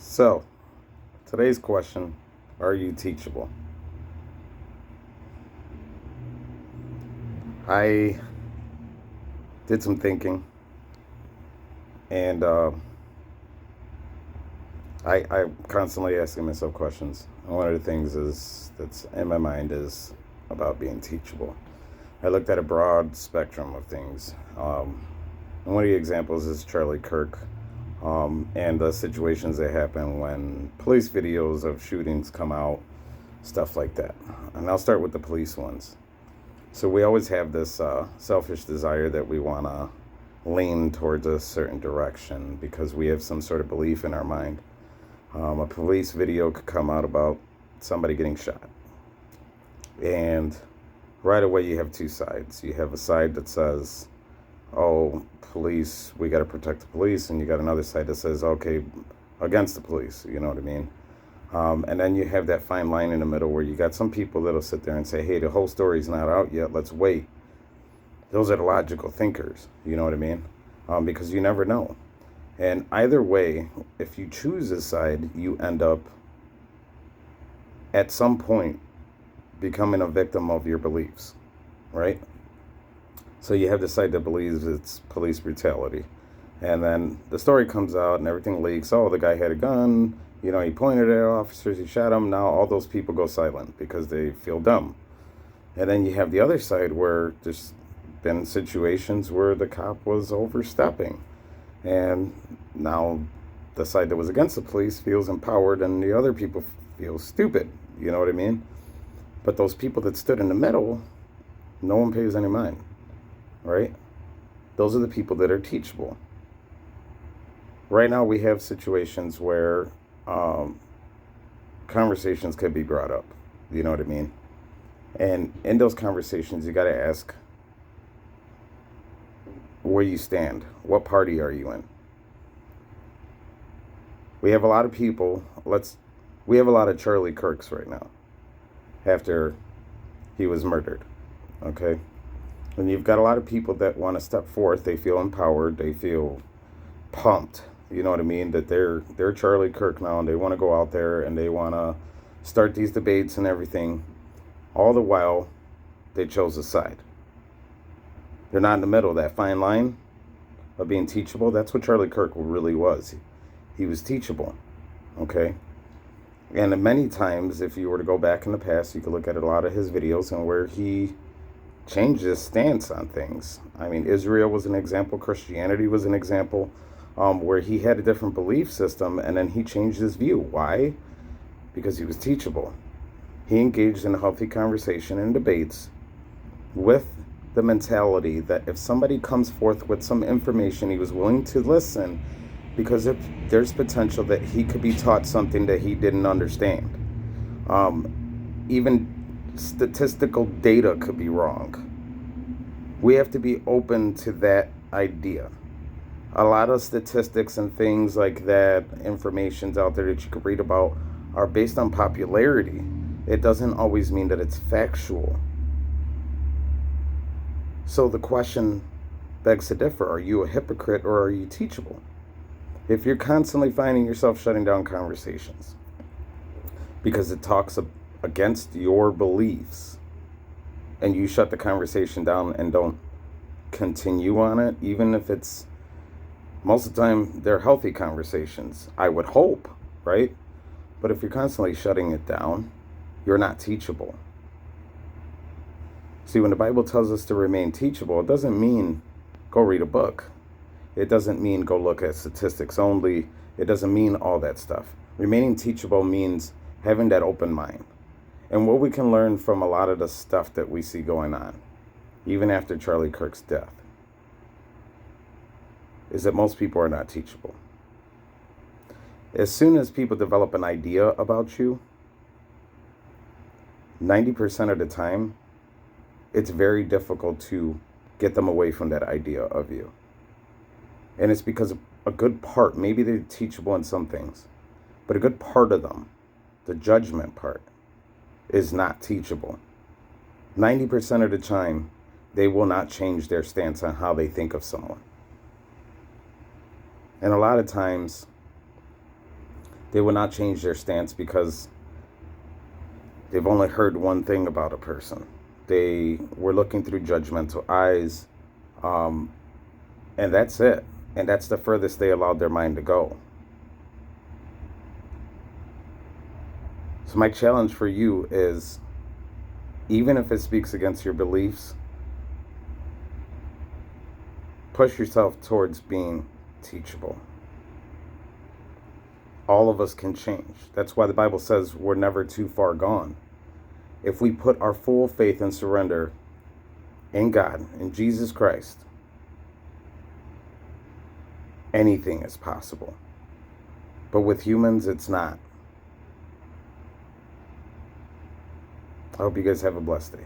So, today's question, are you teachable? I did some thinking and I'm constantly asking myself questions. And one of the things that's in my mind is about being teachable. I looked at a broad spectrum of things. And one of the examples is Charlie Kirk and the situations that happen when police videos of shootings come out, stuff like that. And I'll start with the police ones. So we always have this selfish desire that we want to lean towards a certain direction because we have some sort of belief in our mind. A police video could come out about somebody getting shot. And right away you have two sides. You have a side that says, oh, police, we got to protect the police. And you got another side that says, okay, against the police. You know what I mean? And then you have that fine line in the middle where you got some people that'll sit there and say, hey, the whole story's not out yet. Let's wait. Those are the logical thinkers. You know what I mean? Because you never know. And either way, if you choose a side, you end up at some point becoming a victim of your beliefs, right? So you have the side that believes it's police brutality. And then the story comes out and everything leaks. Oh, the guy had a gun. You know, he pointed at officers, he shot them. Now all those people go silent because they feel dumb. And then you have the other side where there's been situations where the cop was overstepping. And now the side that was against the police feels empowered and the other people feel stupid. You know what I mean? But those people that stood in the middle, no one pays any mind, right? Those are the people that are teachable. Right now we have situations where conversations could be brought up. You know what I mean? And in those conversations, you got to ask where you stand. What party are you in? We have a lot of people. We have a lot of Charlie Kirks right now after he was murdered. Okay? And you've got a lot of people that want to step forth. They feel empowered. They feel pumped. You know what I mean? That they're Charlie Kirk now, and they want to go out there and they want to start these debates and everything. All the while, they chose a side. They're not in the middle. That fine line of being teachable, that's what Charlie Kirk really was. He was teachable, okay? And many times, if you were to go back in the past, you could look at a lot of his videos and where he changed his stance on things. I mean, Israel was an example. Christianity was an example. Where he had a different belief system and then he changed his view. Why? Because he was teachable. He engaged in a healthy conversation and debates with the mentality that if somebody comes forth with some information, he was willing to listen because if there's potential that he could be taught something that he didn't understand. Even statistical data could be wrong. We have to be open to that idea. A lot of statistics and things like that, information's out there that you could read about, are based on popularity. It doesn't always mean that it's factual. So the question begs to differ. Are you a hypocrite or are you teachable? If you're constantly finding yourself shutting down conversations because it talks against your beliefs and you shut the conversation down and don't continue on it, even if it's most of the time, they're healthy conversations, I would hope, right? But if you're constantly shutting it down, you're not teachable. See, when the Bible tells us to remain teachable, it doesn't mean go read a book. It doesn't mean go look at statistics only. It doesn't mean all that stuff. Remaining teachable means having that open mind. And what we can learn from a lot of the stuff that we see going on, even after Charlie Kirk's death, is that most people are not teachable. As soon as people develop an idea about you, 90% of the time, it's very difficult to get them away from that idea of you. And it's because a good part, maybe they're teachable in some things, but a good part of them, the judgment part, is not teachable. 90% of the time, they will not change their stance on how they think of someone. And a lot of times, They will not change their stance because they've only heard one thing about a person. They were looking through judgmental eyes, and that's it. And that's the furthest they allowed their mind to go. So my challenge for you is, even if it speaks against your beliefs, push yourself towards being teachable. All of us can change. That's why the Bible says we're never too far gone. If we put our full faith and surrender in God, in Jesus Christ, anything is possible. But with humans, it's not. I hope you guys have a blessed day.